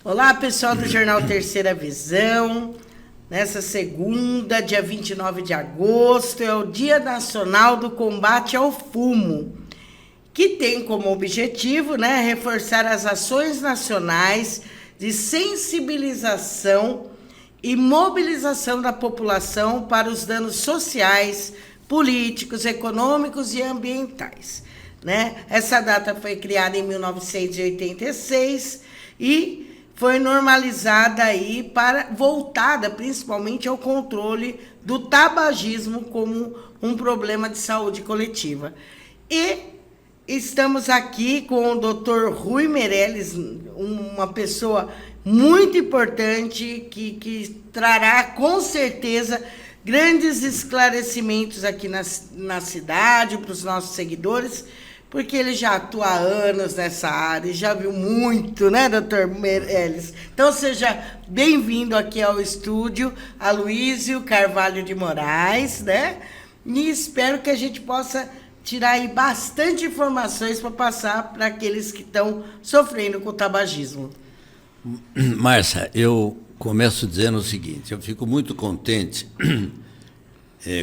Olá, pessoal do Jornal Terceira Visão. Nessa segunda, dia 29 de agosto, é o Dia Nacional do Combate ao Fumo, que tem como objetivo, reforçar as ações nacionais de sensibilização e mobilização da população para os danos sociais, políticos, econômicos e ambientais. Essa data foi criada em 1986 e foi normalizada aí voltada principalmente ao controle do tabagismo como um problema de saúde coletiva. E estamos aqui com o Dr. Rui Meirelles, uma pessoa muito importante que trará com certeza grandes esclarecimentos aqui na cidade para os nossos seguidores, porque ele já atua há anos nessa área, já viu muito, doutor Meirelles? Então, seja bem-vindo aqui ao estúdio, Aloísio Carvalho de Moraes, E espero que a gente possa tirar aí bastante informações para passar para aqueles que estão sofrendo com o tabagismo. Márcia, eu começo dizendo o seguinte, eu fico muito contente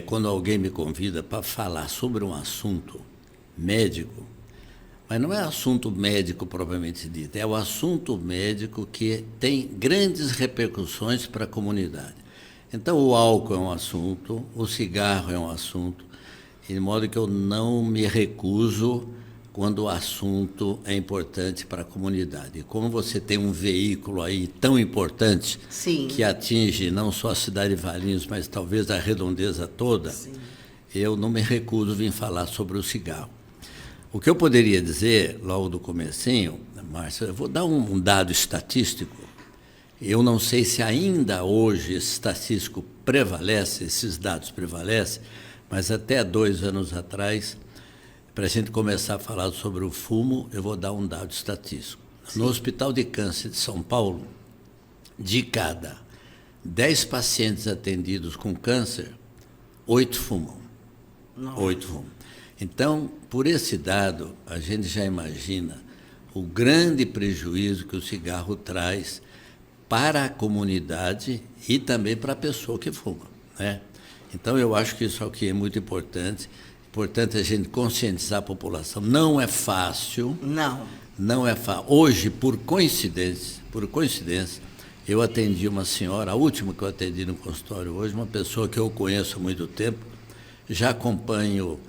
quando alguém me convida para falar sobre um assunto médico, mas não é assunto médico propriamente dito, é o assunto médico que tem grandes repercussões para a comunidade. Então, o álcool é um assunto, o cigarro é um assunto, de modo que eu não me recuso quando o assunto é importante para a comunidade. E como você tem um veículo aí tão importante, Sim, que atinge não só a cidade de Valinhos, mas talvez a redondeza toda, sim, eu não me recuso a vir falar sobre o cigarro. O que eu poderia dizer, logo do comecinho, Márcia, eu vou dar um dado estatístico. Eu não sei se ainda hoje esse estatístico prevalece, esses dados prevalecem, mas até 2 anos atrás, para a gente começar a falar sobre o fumo, eu vou dar um dado estatístico. Sim. No Hospital de Câncer de São Paulo, de cada 10 pacientes atendidos com câncer, 8 fumam. Nossa. 8 fumam. Então, por esse dado, a gente já imagina o grande prejuízo que o cigarro traz para a comunidade e também para a pessoa que fuma, Então, eu acho que isso aqui é muito importante. Importante a gente conscientizar a população. Não é fácil. Não é fácil. Hoje, por coincidência, eu atendi uma senhora, a última que eu atendi no consultório hoje, uma pessoa que eu conheço há muito tempo, já acompanho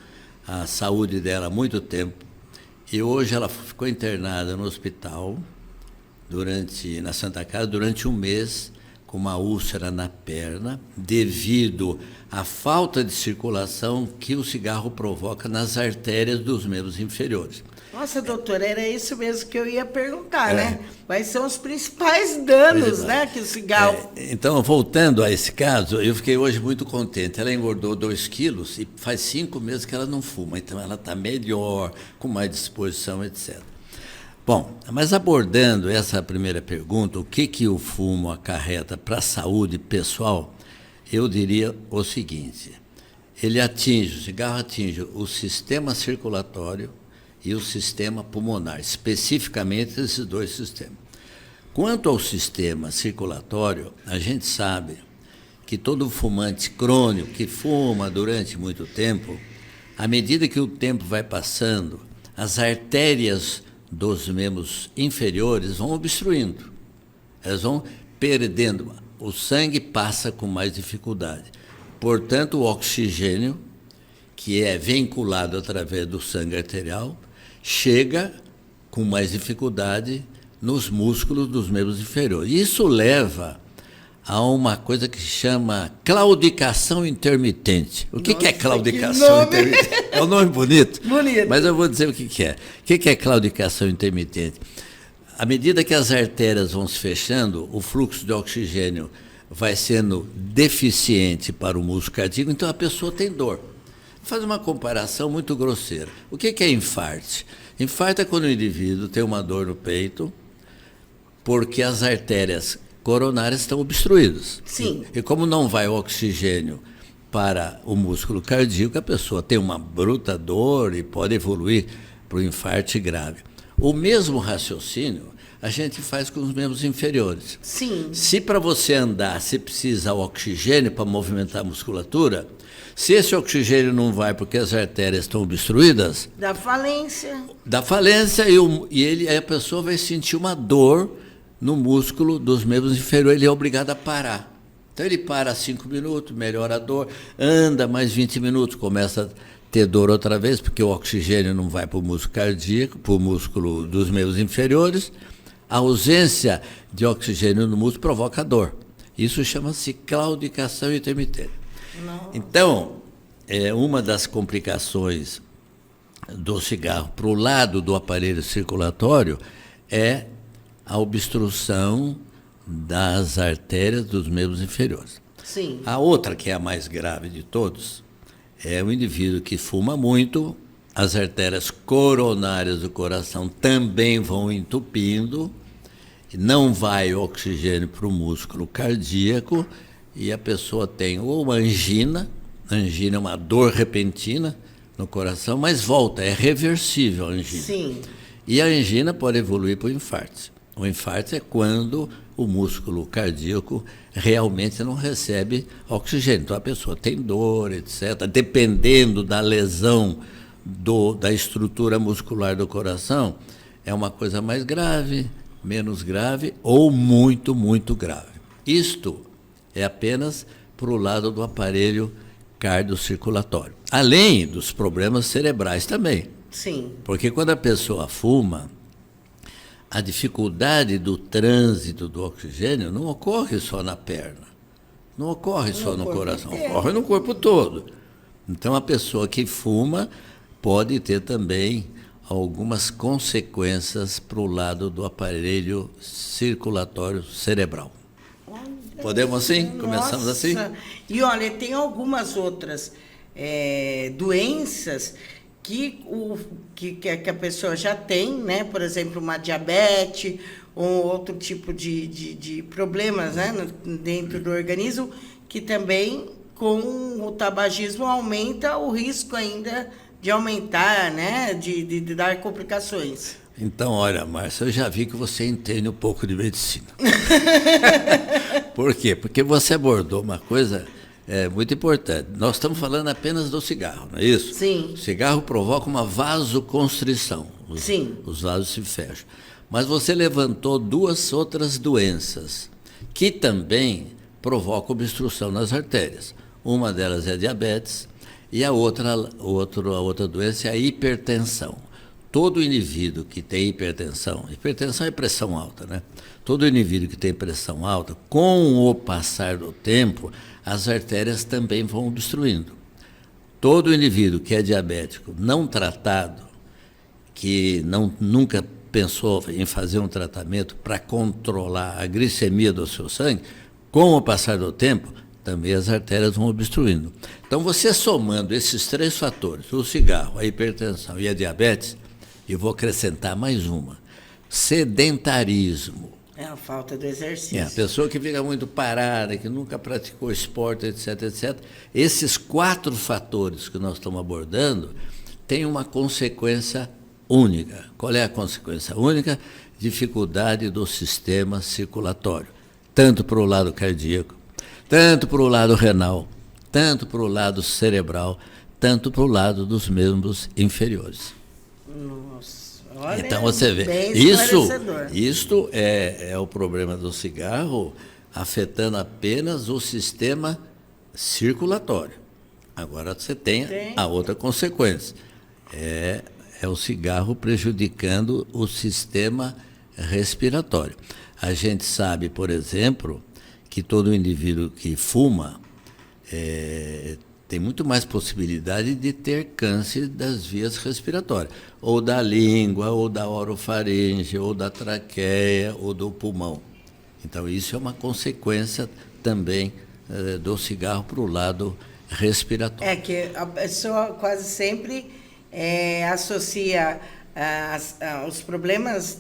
a saúde dela há muito tempo, e hoje ela ficou internada no hospital, na Santa Casa, durante 1 mês, com uma úlcera na perna, devido à falta de circulação que o cigarro provoca nas artérias dos membros inferiores. Nossa, doutora, era isso mesmo que eu ia perguntar, Quais são os principais danos, que o cigarro... Então, voltando a esse caso, eu fiquei hoje muito contente. Ela engordou 2 quilos e faz 5 meses que ela não fuma, então ela está melhor, com mais disposição, etc. Bom, mas abordando essa primeira pergunta, o que o fumo acarreta para a saúde pessoal, eu diria o seguinte, o cigarro atinge o sistema circulatório e o sistema pulmonar, especificamente esses 2 sistemas. Quanto ao sistema circulatório, a gente sabe que todo fumante crônico que fuma durante muito tempo, à medida que o tempo vai passando, as artérias dos membros inferiores vão obstruindo, elas vão perdendo, o sangue passa com mais dificuldade. Portanto, o oxigênio, que é vinculado através do sangue arterial, chega com mais dificuldade nos músculos dos membros inferiores. Isso leva a uma coisa que se chama claudicação intermitente. O que é claudicação intermitente? É um nome bonito? Bonito. Mas eu vou dizer o que é. O que é claudicação intermitente? À medida que as artérias vão se fechando, o fluxo de oxigênio vai sendo deficiente para o músculo cardíaco, então a pessoa tem dor. Faz uma comparação muito grosseira. O que é infarte? Infarto é quando o indivíduo tem uma dor no peito, porque as artérias coronárias estão obstruídas. Sim. E como não vai oxigênio para o músculo cardíaco, a pessoa tem uma bruta dor e pode evoluir para o infarto grave. O mesmo raciocínio a gente faz com os membros inferiores. Sim. Se para você andar você precisa oxigênio para movimentar a musculatura, se esse oxigênio não vai porque as artérias estão obstruídas, Da falência. Aí a pessoa vai sentir uma dor no músculo dos membros inferiores, ele é obrigado a parar. Então ele para 5 minutos, melhora a dor, anda mais 20 minutos, começa a ter dor outra vez, porque o oxigênio não vai para o músculo cardíaco, para o músculo dos membros inferiores. A ausência de oxigênio no músculo provoca dor. Isso chama-se claudicação intermitente. Não. Então, uma das complicações do cigarro para o lado do aparelho circulatório é a obstrução das artérias dos membros inferiores. Sim. A outra, que é a mais grave de todos, é o indivíduo que fuma muito, as artérias coronárias do coração também vão entupindo, não vai oxigênio para o músculo cardíaco e a pessoa tem ou uma angina é uma dor repentina no coração, mas volta, é reversível a angina. Sim. E a angina pode evoluir para o infarto. O infarto é quando o músculo cardíaco realmente não recebe oxigênio. Então a pessoa tem dor, etc. Dependendo da lesão da estrutura muscular do coração, é uma coisa mais grave, menos grave ou muito, muito grave. Isto é apenas para o lado do aparelho cardiocirculatório. Além dos problemas cerebrais também. Sim. Porque quando a pessoa fuma, a dificuldade do trânsito do oxigênio não ocorre só na perna, não ocorre só no coração, ocorre no corpo todo. Então, a pessoa que fuma pode ter também algumas consequências para o lado do aparelho circulatório cerebral. Podemos assim? Começamos assim? E olha, tem algumas outras doenças que a pessoa já tem, né? Por exemplo, uma diabetes ou outro tipo de problemas, né? Dentro do organismo, que também com o tabagismo aumenta o risco ainda de aumentar, né? De dar complicações. Então, olha, Márcia, eu já vi que você entende um pouco de medicina. Por quê? Porque você abordou uma coisa muito importante. Nós estamos falando apenas do cigarro, não é isso? Sim. O cigarro provoca uma vasoconstrição. Sim. Os vasos se fecham. Mas você levantou duas outras doenças que também provocam obstrução nas artérias. Uma delas é a diabetes e a outra doença é a hipertensão. Todo indivíduo que tem hipertensão é pressão alta, né? Todo indivíduo que tem pressão alta, com o passar do tempo, as artérias também vão obstruindo. Todo indivíduo que é diabético não tratado, que nunca pensou em fazer um tratamento para controlar a glicemia do seu sangue, com o passar do tempo, também as artérias vão obstruindo. Então, você somando esses três fatores, o cigarro, a hipertensão e a diabetes, eu vou acrescentar mais uma: sedentarismo. É a falta do exercício. A pessoa que fica muito parada, que nunca praticou esporte, etc, etc. Esses 4 fatores que nós estamos abordando têm uma consequência única. Qual é a consequência única? Dificuldade do sistema circulatório, tanto para o lado cardíaco, tanto para o lado renal, tanto para o lado cerebral, tanto para o lado dos membros inferiores. Nossa, olha, então você vê, isto é o problema do cigarro afetando apenas o sistema circulatório. Agora você tem a outra consequência, é o cigarro prejudicando o sistema respiratório. A gente sabe, por exemplo, que todo indivíduo que fuma tem muito mais possibilidade de ter câncer das vias respiratórias, ou da língua, ou da orofaringe, ou da traqueia, ou do pulmão. Então, isso é uma consequência também do cigarro para o lado respiratório. É que a pessoa quase sempre associa os problemas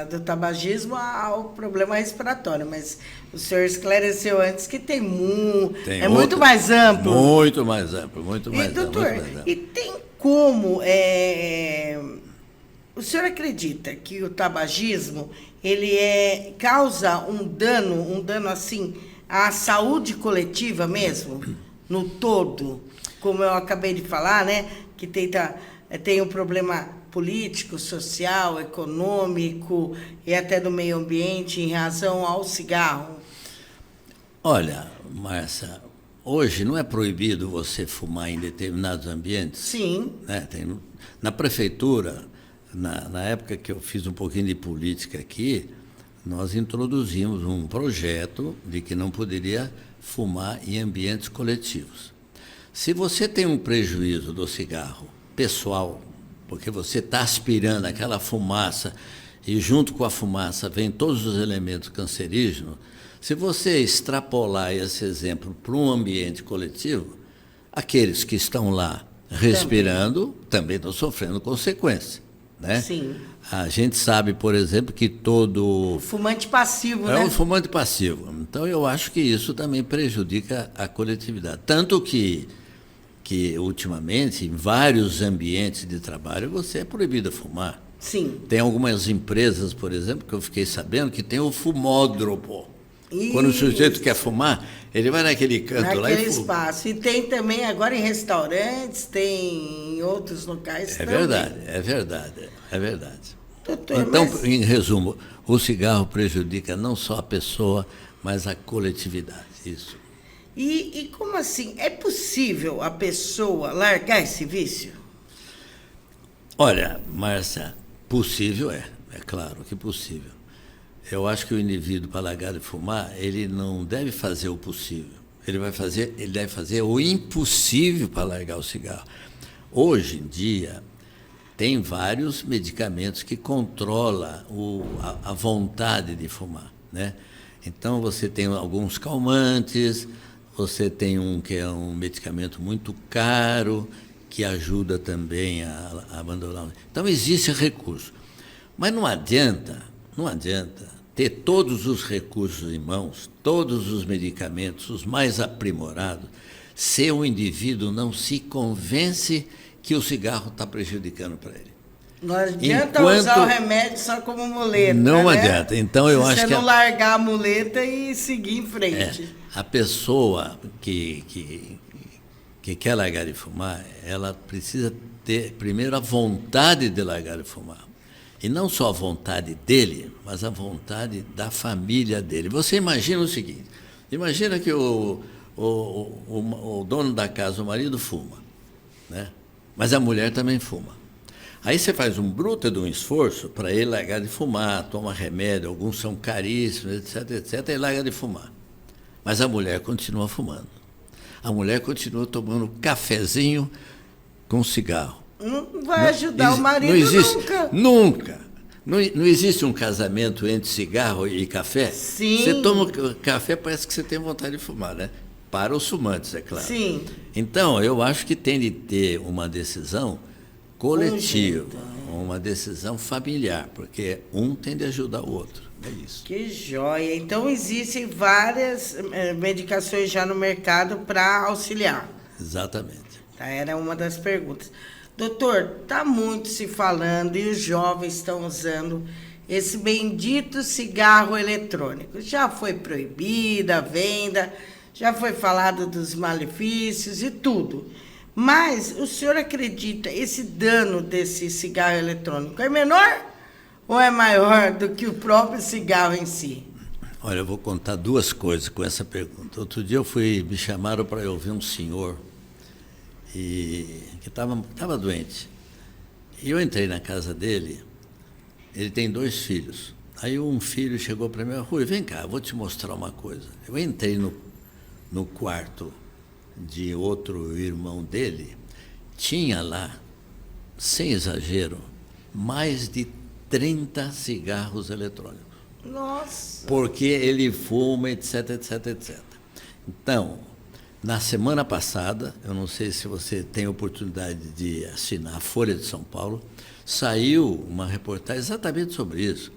do tabagismo ao problema respiratório, mas o senhor esclareceu antes que tem muito mais amplo. Muito mais amplo, muito mais amplo. Doutor, e tem como o senhor acredita que o tabagismo ele causa um dano assim à saúde coletiva mesmo, no todo, como eu acabei de falar, né? Que tem um problema político, social, econômico e até do meio ambiente em razão ao cigarro? Olha, Márcia, hoje não é proibido você fumar em determinados ambientes? Sim. Né? Na prefeitura, na época que eu fiz um pouquinho de política aqui, nós introduzimos um projeto de que não poderia fumar em ambientes coletivos. Se você tem um prejuízo do cigarro pessoal, porque você está aspirando aquela fumaça e junto com a fumaça vem todos os elementos cancerígenos, se você extrapolar esse exemplo para um ambiente coletivo, aqueles que estão lá respirando também estão sofrendo consequências. Né? Sim. A gente sabe, por exemplo, que todo... Fumante passivo, né? É um fumante passivo. Então, eu acho que isso também prejudica a coletividade. Tanto que ultimamente, em vários ambientes de trabalho, você é proibido de fumar. Sim. Tem algumas empresas, por exemplo, que eu fiquei sabendo, que tem o fumódromo. Isso. Quando o sujeito quer fumar, ele vai naquele canto lá e fuma. Espaço. E tem também, agora em restaurantes, tem em outros locais também. É verdade. Doutor, então, em resumo, o cigarro prejudica não só a pessoa, mas a coletividade. Isso. E como assim? É possível a pessoa largar esse vício? Olha, Márcia, possível é claro que possível. Eu acho que o indivíduo, para largar de fumar, ele não deve fazer o possível. Ele deve fazer o impossível para largar o cigarro. Hoje em dia, tem vários medicamentos que controlam a vontade de fumar, né? Então, você tem alguns calmantes, você tem que é um medicamento muito caro, que ajuda também a abandonar. Então, existe recurso. Mas não adianta ter todos os recursos em mãos, todos os medicamentos, os mais aprimorados, se o indivíduo não se convence que o cigarro está prejudicando para ele. Não adianta usar o remédio só como muleta. Não né? adianta. Então, eu acho que... você não largar a muleta e seguir em frente. A pessoa que quer largar de fumar, ela precisa ter, primeiro, a vontade de largar de fumar. E não só a vontade dele, mas a vontade da família dele. Você imagina o seguinte, imagina que o dono da casa, o marido, fuma, né? Mas a mulher também fuma. Aí você faz um bruto de um esforço para ele largar de fumar, toma remédio, alguns são caríssimos, etc., e larga de fumar. Mas a mulher continua fumando. A mulher continua tomando cafezinho com cigarro. Não vai ajudar o marido nunca. Não existe um casamento entre cigarro e café? Sim. Você toma café, parece que você tem vontade de fumar, né? Para os fumantes, é claro. Sim. Então, eu acho que tem de ter uma decisão coletiva, uma decisão familiar, porque um tem de ajudar o outro. É isso. Que joia. Então, existem várias medicações já no mercado para auxiliar. Exatamente. Tá, era uma das perguntas. Doutor, está muito se falando e os jovens estão usando esse bendito cigarro eletrônico. Já foi proibida a venda, já foi falado dos malefícios e tudo. Mas o senhor acredita esse dano desse cigarro eletrônico é menor ou é maior do que o próprio cigarro em si? Olha, eu vou contar duas coisas com essa pergunta. Outro dia me chamaram para eu ver um senhor que estava doente. E eu entrei na casa dele, ele tem 2 filhos. Aí um filho chegou para mim, Rui, vem cá, eu vou te mostrar uma coisa. Eu entrei no quarto de outro irmão dele, tinha lá, sem exagero, mais de 30 cigarros eletrônicos. Nossa! Porque ele fuma, etc. Então, na semana passada, eu não sei se você tem a oportunidade de assinar a Folha de São Paulo, saiu uma reportagem exatamente sobre isso,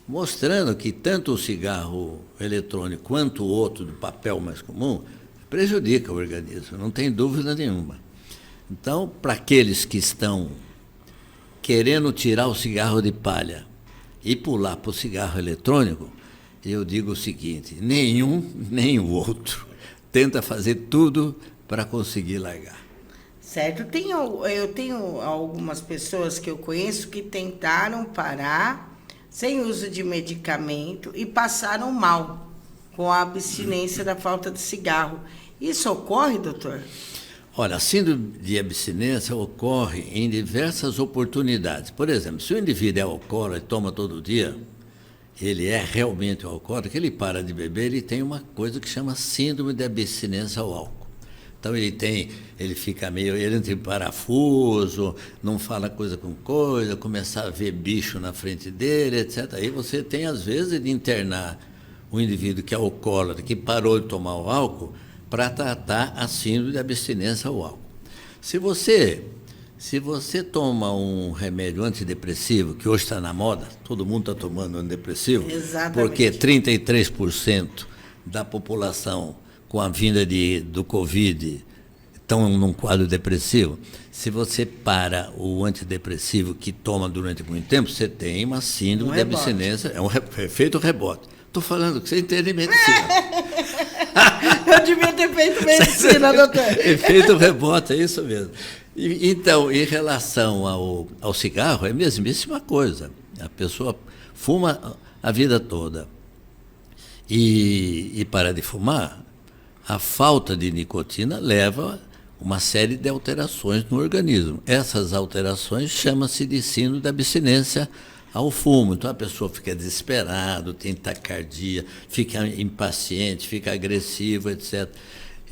mostrando que tanto o cigarro eletrônico quanto o outro, do papel mais comum, prejudica o organismo, não tem dúvida nenhuma. Então, para aqueles que estão querendo tirar o cigarro de palha e pular para o cigarro eletrônico, eu digo o seguinte: nenhum nem o outro. Tenta fazer tudo para conseguir largar. Certo. Eu tenho algumas pessoas que eu conheço que tentaram parar sem uso de medicamento e passaram mal com a abstinência da falta de cigarro. Isso ocorre, doutor? Olha, a síndrome de abstinência ocorre em diversas oportunidades. Por exemplo, se o indivíduo é alcoólatra e toma todo dia, ele é realmente alcoólatra, ele para de beber, ele tem uma coisa que chama síndrome de abstinência ao álcool. Então ele fica meio, ele entra em parafuso, não fala coisa com coisa, começa a ver bicho na frente dele, etc. Aí você tem, às vezes, de internar um indivíduo que é alcoólatra, que parou de tomar o álcool, para tratar a síndrome de abstinência ao álcool. Se você toma um remédio antidepressivo, que hoje está na moda, todo mundo está tomando antidepressivo, exatamente, porque 33% da população com a vinda do Covid estão num quadro depressivo. Se você para o antidepressivo que toma durante muito tempo, você tem uma síndrome de abstinência, é um efeito rebote. Estou falando que você entende medicina. Eu devia ter feito medicina, doutor. Efeito rebote, é isso mesmo. Então, em relação ao cigarro, é a mesmíssima coisa. A pessoa fuma a vida toda e para de fumar, a falta de nicotina leva uma série de alterações no organismo. Essas alterações chamam-se de síndrome de abstinência ao fumo. Então a pessoa fica desesperada, tem taquicardia, fica impaciente, fica agressivo, etc.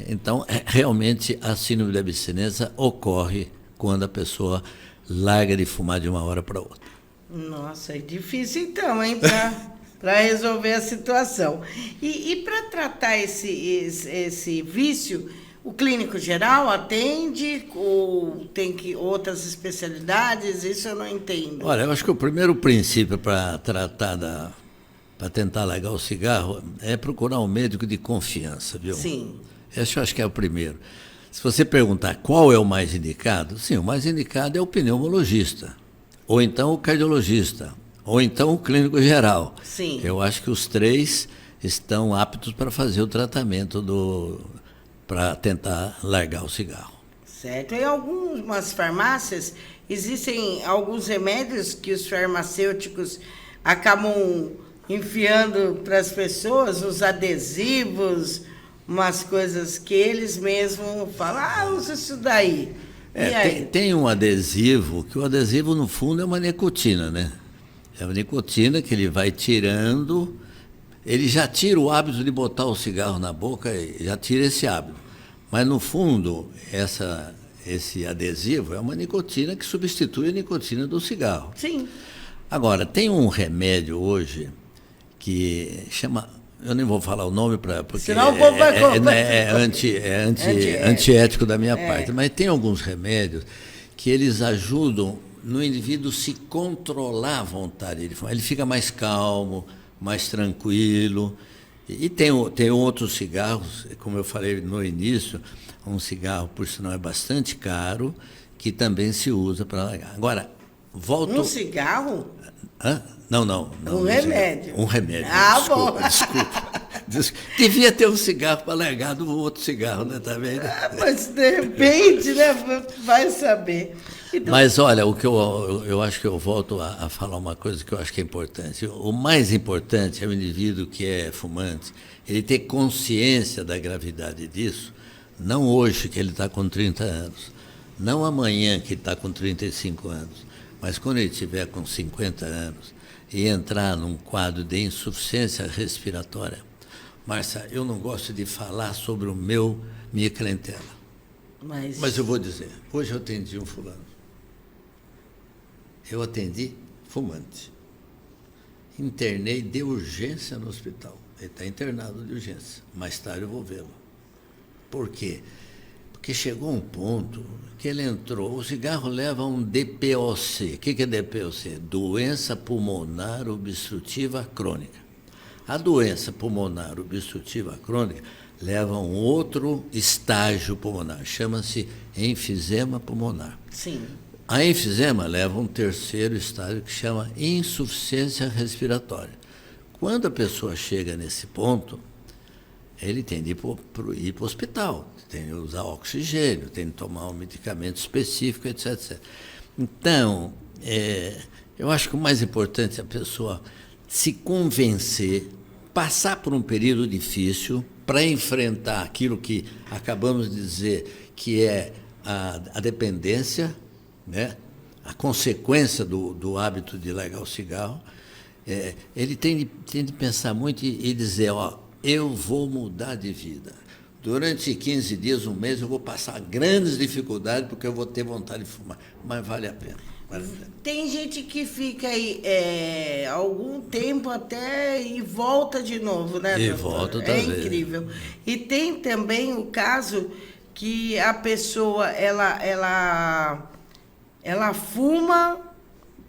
Então, realmente, a síndrome de abstinência ocorre quando a pessoa larga de fumar de uma hora para outra. Nossa, é difícil então, hein, para resolver a situação. E para tratar esse vício, o clínico geral atende ou tem outras especialidades? Isso eu não entendo. Olha, eu acho que o primeiro princípio para para tentar largar o cigarro é procurar um médico de confiança, viu? Sim. Esse eu acho que é o primeiro. Se você perguntar qual é o mais indicado, sim, o mais indicado é o pneumologista, ou então o cardiologista, ou então o clínico geral. Sim. Eu acho que os três estão aptos para fazer o tratamento para tentar largar o cigarro. Certo. Em algumas farmácias existem alguns remédios que os farmacêuticos acabam enfiando para as pessoas, os adesivos, umas coisas que eles mesmos falam, usa isso daí. Tem um adesivo, que o adesivo no fundo é uma nicotina, né? É uma nicotina que ele vai tirando, ele já tira o hábito de botar o cigarro na boca, já tira esse hábito. Mas no fundo, esse adesivo é uma nicotina que substitui a nicotina do cigarro. Sim. Agora, tem um remédio hoje que chama... Eu nem vou falar o nome porque senão o povo vai antiético da minha parte. Mas tem alguns remédios que eles ajudam no indivíduo se controlar à vontade de fumar. Ele fica mais calmo, mais tranquilo. E tem outros cigarros, como eu falei no início, um cigarro, por sinal, é bastante caro, que também se usa para largar. Agora, volto... Um cigarro? Hã? Não. Um remédio. Um remédio. Desculpa. Devia ter um cigarro para largar do outro cigarro, né? Tá vendo? Mas de repente, né? Vai saber. Então... Mas olha, o que eu acho que eu volto a falar uma coisa que eu acho que é importante. O mais importante é o indivíduo que é fumante, ele ter consciência da gravidade disso, não hoje que ele está com 30 anos, não amanhã que está com 35 anos, mas quando ele estiver com 50 anos e entrar num quadro de insuficiência respiratória. Márcia, eu não gosto de falar sobre minha clientela, mas eu vou dizer, hoje eu atendi um fulano. Eu atendi fumante. Internei de urgência no hospital. Ele está internado de urgência. Mais tarde eu vou vê-lo. Por quê? Porque chegou um ponto que ele entrou, o cigarro leva a um DPOC. O que é DPOC? Doença pulmonar obstrutiva crônica. A doença pulmonar obstrutiva crônica leva a um outro estágio pulmonar, chama-se enfisema pulmonar. Sim. A enfisema leva a um terceiro estágio que chama insuficiência respiratória. Quando a pessoa chega nesse ponto, ele tem de ir para o hospital, tem de usar oxigênio, tem de tomar um medicamento específico, etc. Então, eu acho que o mais importante é a pessoa se convencer, passar por um período difícil para enfrentar aquilo que acabamos de dizer que é a dependência, né? A consequência do hábito de largar o cigarro. Ele tem de pensar muito e dizer, eu vou mudar de vida. Durante 15 dias, um mês, eu vou passar grandes dificuldades porque eu vou ter vontade de fumar. Mas vale a pena. Tem gente que fica aí algum tempo até e volta de novo, né, E doutor? volta outra vez. Incrível. E tem também o caso que a pessoa, ela fuma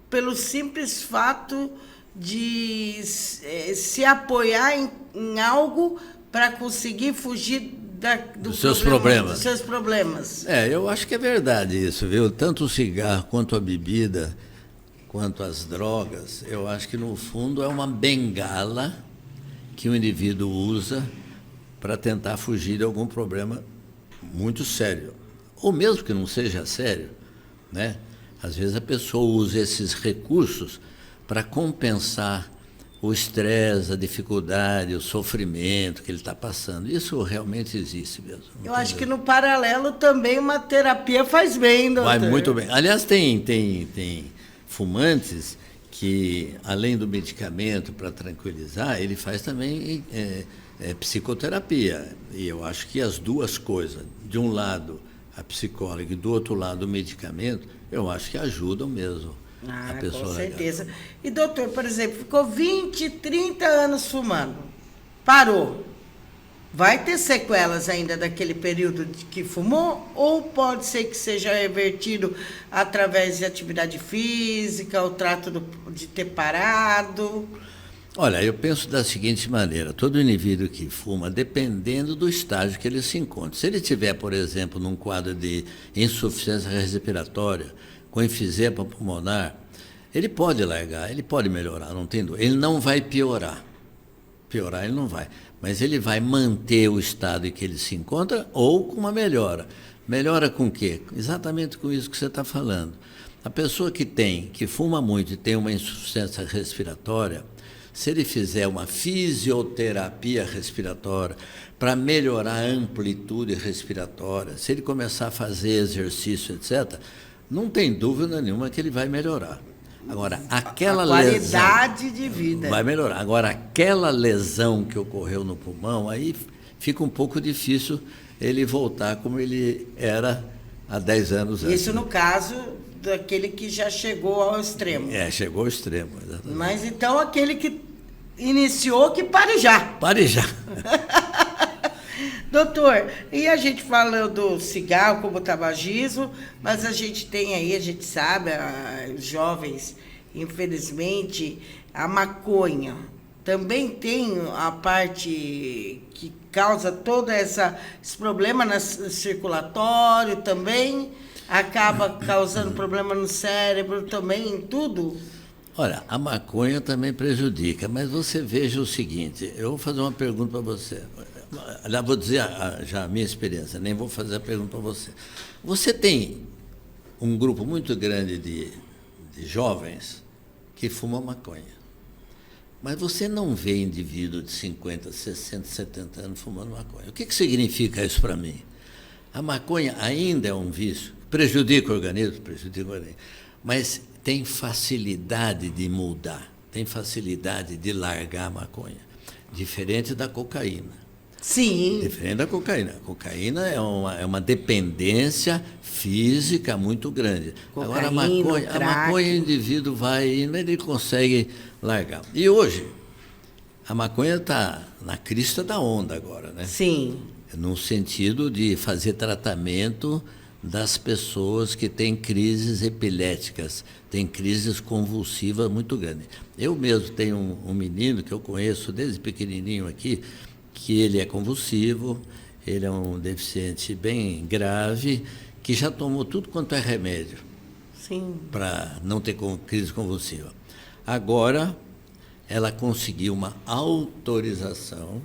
pelo simples fato de se apoiar em algo para conseguir fugir dos seus problemas. Eu acho que é verdade isso, viu? Tanto o cigarro, quanto a bebida, quanto as drogas, eu acho que, no fundo, é uma bengala que o indivíduo usa para tentar fugir de algum problema muito sério. Ou mesmo que não seja sério, né? Às vezes a pessoa usa esses recursos para compensar o estresse, a dificuldade, o sofrimento que ele está passando. Isso realmente existe mesmo. Eu acho que, no paralelo, também uma terapia faz bem, doutor. Vai muito bem. Aliás, tem fumantes que, além do medicamento para tranquilizar, ele faz também psicoterapia. E eu acho que as duas coisas, de um lado a psicóloga e do outro lado o medicamento, eu acho que ajudam mesmo a pessoa. Com certeza. E, doutor, por exemplo, ficou 20, 30 anos fumando, parou. Vai ter sequelas ainda daquele período que fumou? Ou pode ser que seja revertido através de atividade física, o trato de ter parado? Olha, eu penso da seguinte maneira: todo indivíduo que fuma, dependendo do estágio que ele se encontra, se ele tiver, por exemplo, num quadro de insuficiência respiratória, com enfisema pulmonar, ele pode largar, ele pode melhorar, não tem dúvida. Ele não vai piorar. Piorar ele não vai, mas ele vai manter o estado em que ele se encontra ou com uma melhora. Melhora com o quê? Exatamente com isso que você está falando. A pessoa que fuma muito e tem uma insuficiência respiratória, se ele fizer uma fisioterapia respiratória para melhorar a amplitude respiratória, se ele começar a fazer exercício, etc., não tem dúvida nenhuma que ele vai melhorar. Agora, aquela qualidade de vida vai melhorar. Agora, aquela lesão que ocorreu no pulmão, aí fica um pouco difícil ele voltar como ele era há 10 anos antes. Isso no caso daquele que já chegou ao extremo. Chegou ao extremo, exatamente. Mas então aquele que iniciou, que pare já. Pare já. Doutor, e a gente falou do cigarro como tabagismo, mas a gente tem aí, a gente sabe, os jovens, infelizmente, a maconha. Também tem a parte que causa todo esse problema no circulatório, também acaba causando problema no cérebro, também, em tudo. Olha, a maconha também prejudica, mas você veja o seguinte, eu vou fazer uma pergunta para você. Já vou dizer já a minha experiência, nem vou fazer a pergunta para você. Você tem um grupo muito grande de jovens que fumam maconha, mas você não vê indivíduo de 50, 60, 70 anos fumando maconha. O que significa isso para mim? A maconha ainda é um vício, prejudica o organismo, mas tem facilidade de mudar, tem facilidade de largar a maconha, diferente da cocaína. Sim. Diferente da cocaína. A cocaína é uma dependência física muito grande. Cocaína, agora, a maconha, o indivíduo vai indo, ele consegue largar. E hoje, a maconha está na crista da onda agora, né? Sim. No sentido de fazer tratamento das pessoas que têm crises epiléticas, têm crises convulsivas muito grandes. Eu mesmo tenho um menino que eu conheço desde pequenininho aqui, que ele é convulsivo, ele é um deficiente bem grave, que já tomou tudo quanto é remédio. para não ter crise convulsiva. Agora, ela conseguiu uma autorização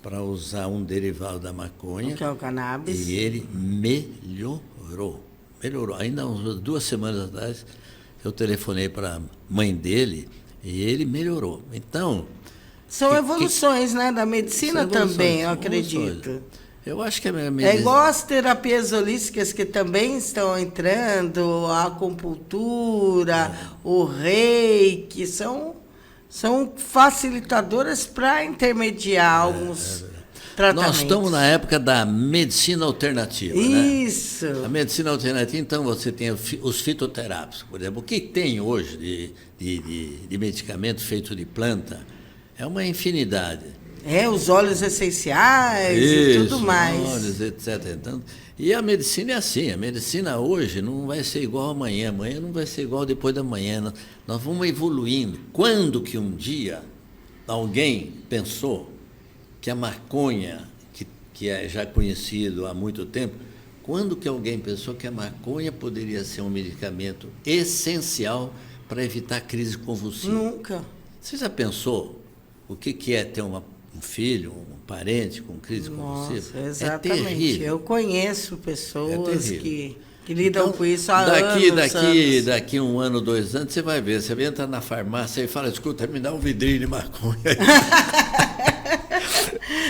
para usar um derivado da maconha. Que é o cannabis. E ele melhorou. Melhorou. Ainda umas 2 semanas atrás, eu telefonei para a mãe dele e ele melhorou. Então... São evoluções, né? Da medicina também, eu acredito. Eu acho que a medicina... É igual as terapias holísticas que também estão entrando, a acupuntura, o reiki, são facilitadoras para intermediar alguns tratamentos. Nós estamos na época da medicina alternativa, Isso. Né? A medicina alternativa, então, você tem os fitoterápicos, por exemplo. O que tem hoje de medicamento feito de planta é uma infinidade. Os óleos essenciais e tudo mais. Óleos, etc. Então, e a medicina é assim, a medicina hoje não vai ser igual amanhã não vai ser igual depois da manhã. Nós vamos evoluindo. Quando que um dia alguém pensou que a maconha, que é já conhecido há muito tempo, quando que alguém pensou que a maconha poderia ser um medicamento essencial para evitar crise convulsiva? Nunca. Você já pensou o que é ter um filho, um parente com crise convulsiva? Exatamente. É terrível. Eu conheço pessoas que lidam com isso há anos. Daqui 1 ano, 2 anos, você vai ver. Você vai entrar na farmácia e fala, escuta, me dá um vidrinho de maconha.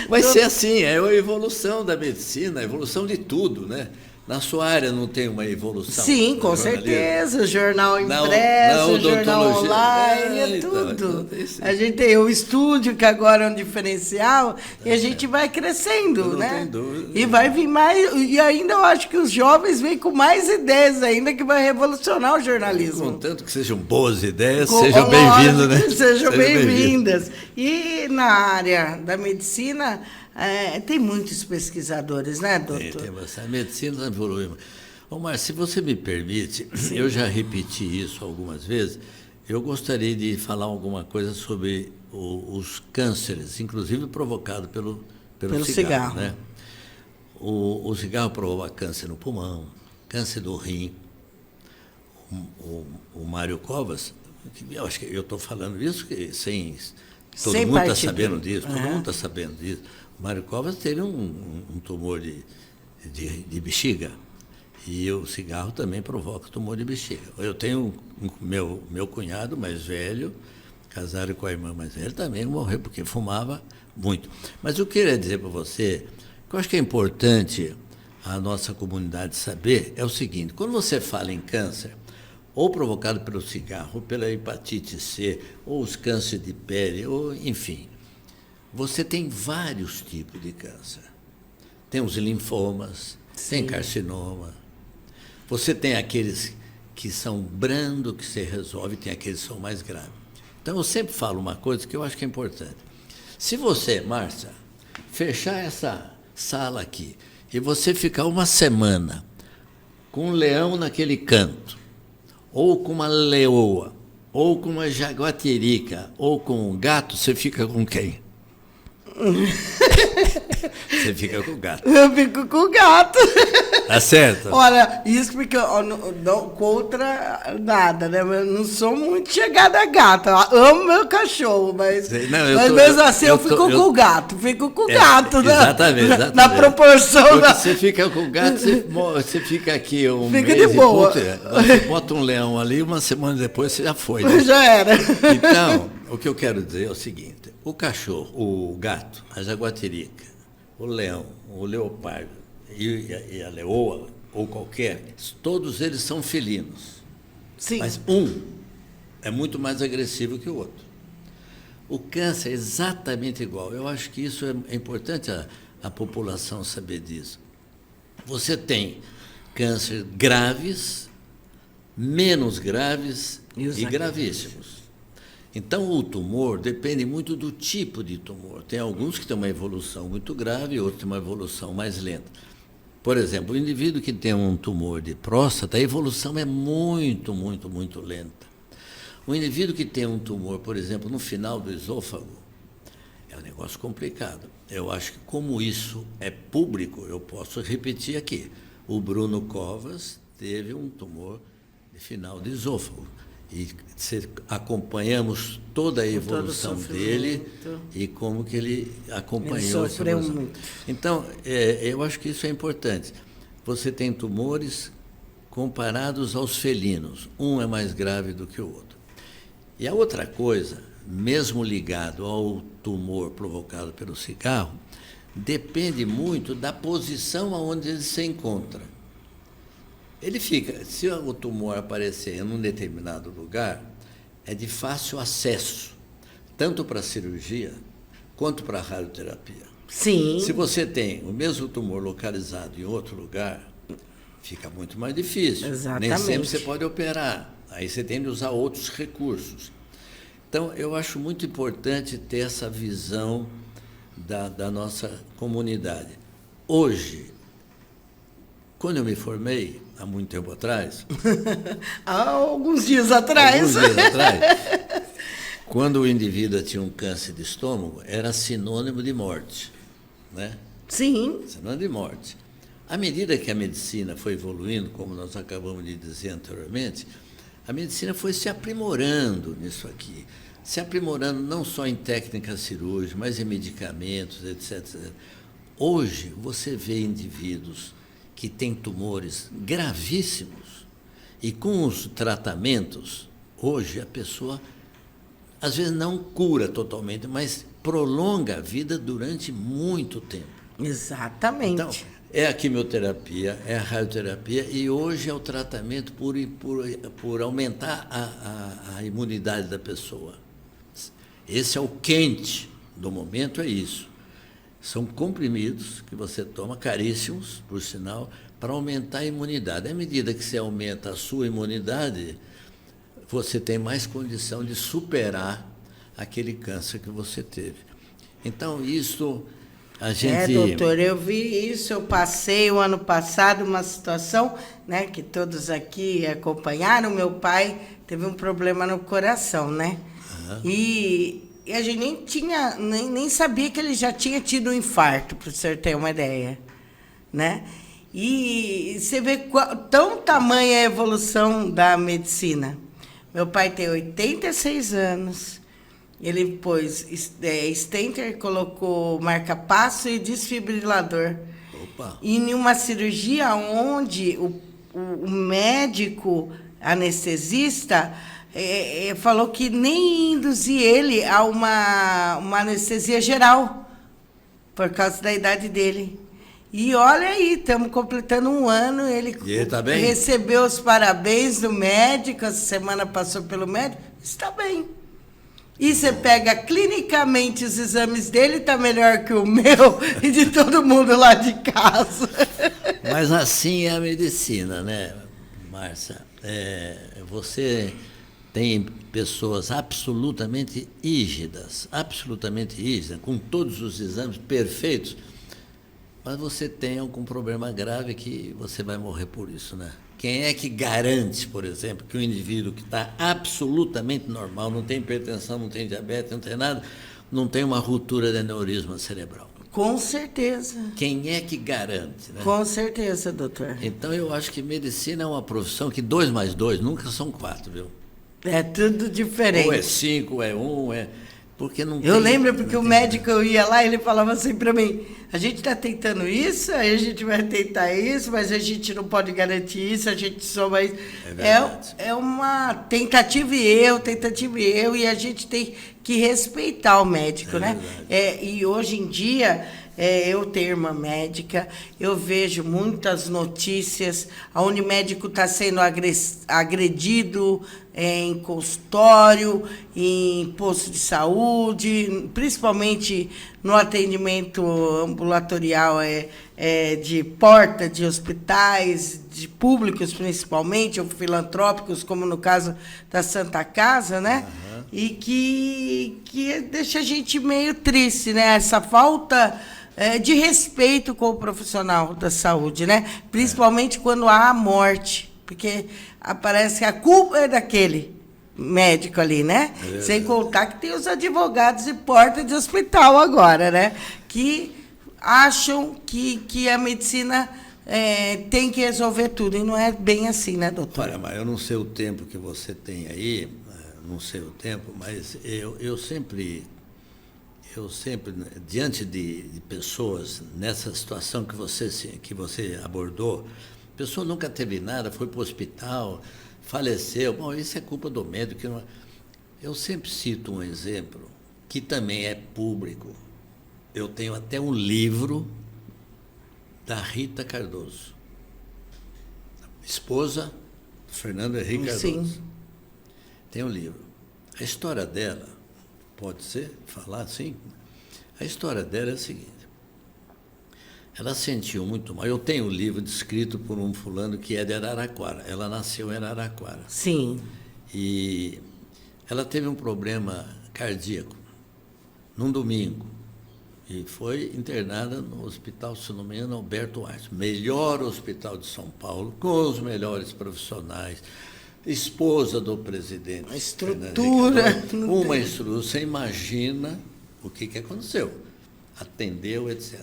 Vai ser assim, é a evolução da medicina, a evolução de tudo, né? Na sua área não tem uma evolução? Sim, com certeza. Jornal impresso, jornal online, tudo. Então, a gente tem o estúdio, que agora é um diferencial, e a gente vai crescendo, né? Não tem dúvida. E vai vir mais, e ainda eu acho que os jovens vêm com mais ideias ainda, que vai revolucionar o jornalismo. Contanto que sejam boas ideias, sejam bem-vindas, né? Sejam bem-vindas. E na área da medicina... tem muitos pesquisadores, né, doutor? Tem bastante. A medicina evolui. Omar, se você me permite, eu já repeti isso algumas vezes, eu gostaria de falar alguma coisa sobre os cânceres, inclusive provocados pelo cigarro. Né? O cigarro provoca câncer no pulmão, câncer do rim. O Mário Covas, eu acho que eu estou falando isso sem todo mundo está sabendo disso, todo mundo está sabendo disso. O Mário Covas teve um tumor de bexiga e o cigarro também provoca tumor de bexiga. Eu tenho meu cunhado mais velho, casado com a irmã mais velha, também morreu porque fumava muito. Mas eu queria dizer para você que eu acho que é importante a nossa comunidade saber é o seguinte, quando você fala em câncer, ou provocado pelo cigarro, ou pela hepatite C, ou os cânceres de pele, ou enfim, você tem vários tipos de câncer. Tem os linfomas, tem carcinoma. Você tem aqueles que são brandos, que se resolve, tem aqueles que são mais graves. Então, eu sempre falo uma coisa que eu acho que é importante. Se você, Márcia, fechar essa sala aqui e você ficar 1 semana com um leão naquele canto, ou com uma leoa, ou com uma jaguatirica, ou com um gato, você fica com quem? Você fica com o gato. Eu fico com o gato. Tá certo? Olha, isso porque eu não contra nada, né? Eu não sou muito chegada a gato. Eu amo meu cachorro, mas mesmo assim eu fico com o gato. Fico com o gato, né? Exatamente. Na proporção. Você fica com o gato, você fica aqui fica de boa. Você bota um leão ali, 1 semana depois você já foi. Né? Já era. Então, o que eu quero dizer é o seguinte: o cachorro, o gato, a jaguatirica, o leão, o leopardo e a leoa, ou qualquer, todos eles são felinos. Sim. Mas um é muito mais agressivo que o outro. O câncer é exatamente igual. Eu acho que isso é importante a população saber disso. Você tem câncer graves, menos graves e gravíssimos. Então, o tumor depende muito do tipo de tumor. Tem alguns que têm uma evolução muito grave e outros têm uma evolução mais lenta. Por exemplo, o indivíduo que tem um tumor de próstata, a evolução é muito, muito, muito lenta. O indivíduo que tem um tumor, por exemplo, no final do esôfago, é um negócio complicado. Eu acho que, como isso é público, eu posso repetir aqui. O Bruno Covas teve um tumor final de esôfago. E acompanhamos toda a evolução dele e como que ele acompanhou essa evolução. Muito. Então, eu acho que isso é importante. Você tem tumores comparados aos felinos. Um é mais grave do que o outro. E a outra coisa, mesmo ligado ao tumor provocado pelo cigarro, depende muito da posição onde ele se encontra. Ele fica, se o tumor aparecer em um determinado lugar, é de fácil acesso, tanto para a cirurgia quanto para a radioterapia. Sim. Se você tem o mesmo tumor localizado em outro lugar, fica muito mais difícil. Exatamente. Nem sempre você pode operar, aí você tem de usar outros recursos. Então, eu acho muito importante ter essa visão da nossa comunidade. Hoje, quando eu me formei, há muito tempo atrás... Há alguns dias atrás. Quando o indivíduo tinha um câncer de estômago, era sinônimo de morte, né? Sim. Sinônimo de morte. À medida que a medicina foi evoluindo, como nós acabamos de dizer anteriormente, a medicina foi se aprimorando nisso aqui. Se aprimorando não só em técnicas cirúrgicas, mas em medicamentos, etc. Hoje, você vê indivíduos que têm tumores gravíssimos e com os tratamentos, hoje a pessoa, às vezes não cura totalmente, mas prolonga a vida durante muito tempo. Exatamente. Então, é a quimioterapia, é a radioterapia e hoje é o tratamento por aumentar a imunidade da pessoa. Esse é o quente do momento, é isso. São comprimidos que você toma, caríssimos, por sinal, para aumentar a imunidade. À medida que você aumenta a sua imunidade, você tem mais condição de superar aquele câncer que você teve. Então, isso a gente... doutor, eu vi isso, eu passei o ano passado uma situação, né, que todos aqui acompanharam. Meu pai teve um problema no coração, né? Uhum. E a gente nem sabia que ele já tinha tido um infarto, para o senhor ter uma ideia, né? E você vê tão tamanha a evolução da medicina. Meu pai tem 86 anos, ele pôs stenter, colocou marca-passo e desfibrilador. Opa. E em uma cirurgia onde o médico anestesista falou que nem induzir ele a uma anestesia geral, por causa da idade dele. E olha aí, estamos completando um ano, ele tá bem? Recebeu os parabéns do médico, essa semana passou pelo médico, está bem. E você pega clinicamente os exames dele, está melhor que o meu e de todo mundo lá de casa. Mas assim é a medicina, né, Márcia? Você tem pessoas absolutamente rígidas, com todos os exames perfeitos, mas você tem algum problema grave que você vai morrer por isso, né? Quem é que garante, por exemplo, que o indivíduo que está absolutamente normal, não tem hipertensão, não tem diabetes, não tem nada, não tem uma ruptura de aneurisma cerebral? Com certeza. Quem é que garante, né? Com certeza, doutor. Então, eu acho que medicina é uma profissão que 2 mais 2 nunca são 4, viu? É tudo diferente. Ou é 5, ou é 1, porque não tem... Eu lembro porque o médico, eu ia lá e ele falava assim para mim, a gente está tentando isso, aí a gente vai tentar isso, mas a gente não pode garantir isso, a gente soma isso. É uma tentativa e erro, e a gente tem que respeitar o médico, né? E hoje em dia... eu tenho irmã médica, eu vejo muitas notícias onde médico está sendo agredido em consultório, em posto de saúde, principalmente no atendimento ambulatorial de porta de hospitais, de públicos principalmente, ou filantrópicos, como no caso da Santa Casa, né? Uhum. E que deixa a gente meio triste, né? Essa falta... de respeito com o profissional da saúde, né? Principalmente quando há a morte, porque parece que a culpa é daquele médico ali, né? Sem contar que tem os advogados de porta de hospital agora, né? Que acham que a medicina tem que resolver tudo. E não é bem assim, né, doutor? Olha, mas eu não sei o tempo que você tem aí, não sei o tempo, mas eu sempre, diante de pessoas nessa situação que você abordou, a pessoa nunca teve nada, foi para o hospital, faleceu. Bom, isso é culpa do médico. Eu sempre cito um exemplo que também é público. Eu tenho até um livro da Rita Cardoso, esposa do Fernando Henrique Cardoso. Sim. Tem um livro. A história dela, pode ser, falar assim? A história dela é a seguinte. Ela sentiu muito mal. Eu tenho um livro descrito por um fulano que é de Araraquara. Ela nasceu em Araraquara. Sim. E ela teve um problema cardíaco num domingo. E foi internada no hospital, se não me engano, Alberto Einstein, melhor hospital de São Paulo, com os melhores profissionais, esposa do presidente. Uma estrutura. Uma estrutura. Você imagina o que aconteceu. Atendeu, etc.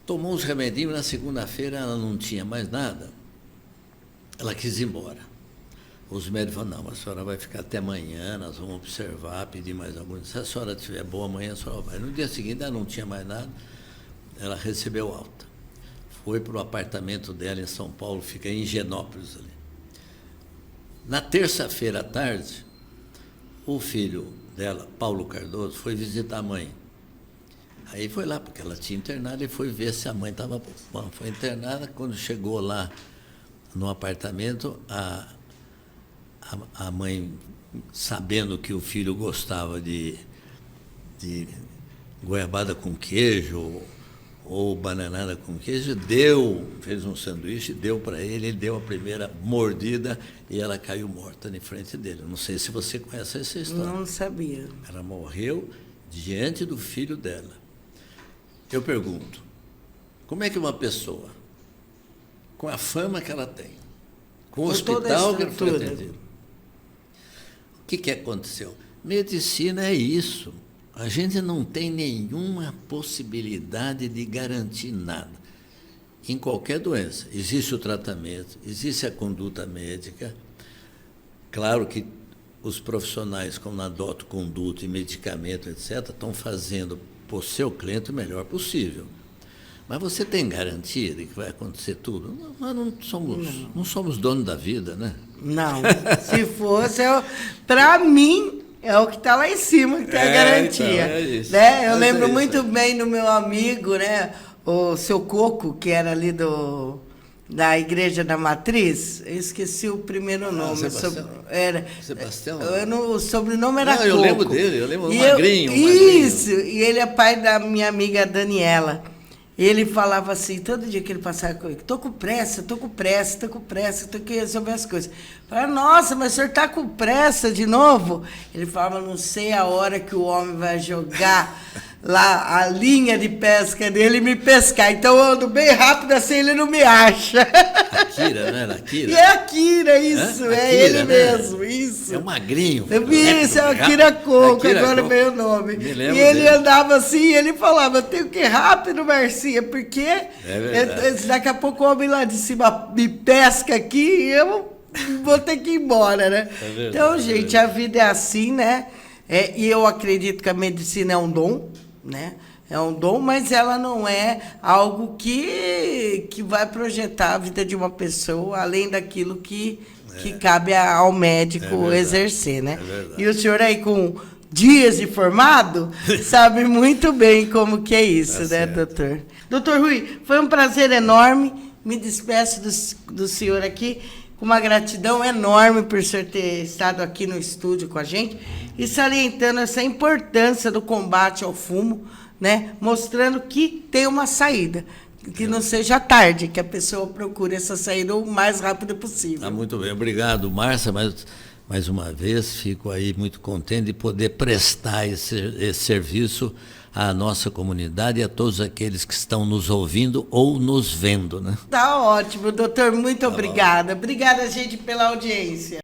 Tomou uns remedinhos, na segunda-feira ela não tinha mais nada. Ela quis ir embora. Os médicos falaram, não, a senhora vai ficar até amanhã, nós vamos observar, pedir mais algum. Se a senhora estiver boa amanhã, a senhora vai. No dia seguinte, ela não tinha mais nada, ela recebeu alta. Foi para o apartamento dela em São Paulo, fica em Higienópolis ali. Na terça-feira à tarde, o filho dela, Paulo Cardoso, foi visitar a mãe. Aí foi lá, porque ela tinha internado, e foi ver se a mãe estava bom. Foi internada, quando chegou lá no apartamento, a mãe, sabendo que o filho gostava de goiabada com queijo ou bananada com queijo, fez um sanduíche, deu para ele deu a primeira mordida e ela caiu morta em frente dele. Não sei se você conhece essa história. Não sabia. Ela morreu diante do filho dela. Eu pergunto, como é que uma pessoa, com a fama que ela tem, com o hospital que ela foi atendida, o que aconteceu? Medicina é isso. A gente não tem nenhuma possibilidade de garantir nada. Em qualquer doença, existe o tratamento, existe a conduta médica. Claro que os profissionais, como na conduta e medicamento, etc., estão fazendo para o seu cliente o melhor possível. Mas você tem garantia de que vai acontecer tudo? Nós não somos donos da vida, né? Não. Se fosse, para mim, é o que está lá em cima que tem a garantia. Então, é isso. Né? Eu lembro muito bem do meu amigo, né, o seu Coco, que era ali da Igreja da Matriz. Eu esqueci o primeiro nome. Sebastião? O sobrenome era Coco. Eu lembro dele, eu lembro do magrinho. Isso, e ele é pai da minha amiga Daniela. Ele falava assim, todo dia que ele passava comigo, estou com pressa, tenho que resolver as coisas. Eu falava, nossa, mas o senhor está com pressa de novo? Ele falava, não sei a hora que o homem vai jogar lá a linha de pesca dele e me pescar. Então eu ando bem rápido assim, ele não me acha. Akira, não era Akira? E é Akira, isso, é Akira, ele né? mesmo, isso. É um magrinho. Isso, é o Akira Coco, agora veio o nome. E ele andava assim, e ele falava, tenho que ir rápido, Marcinha, porque daqui a pouco o homem lá de cima me pesca aqui e eu vou ter que ir embora, né? Então, gente, a vida é assim, né? E eu acredito que a medicina é um dom, né? É um dom, mas ela não é algo que vai projetar a vida de uma pessoa, além daquilo que cabe ao médico exercer, né? E o senhor aí com dias de formado, sabe muito bem como que é isso, né, certo, doutor? Doutor Rui, foi um prazer enorme, me despeço do senhor aqui, com uma gratidão enorme por o senhor ter estado aqui no estúdio com a gente e salientando essa importância do combate ao fumo, né? Mostrando que tem uma saída, que não seja tarde, que a pessoa procure essa saída o mais rápido possível. Muito bem, obrigado, Márcia, mais uma vez fico aí muito contente de poder prestar esse serviço à nossa comunidade e a todos aqueles que estão nos ouvindo ou nos vendo, né? Tá ótimo, doutor, muito obrigada. Obrigada, gente, pela audiência.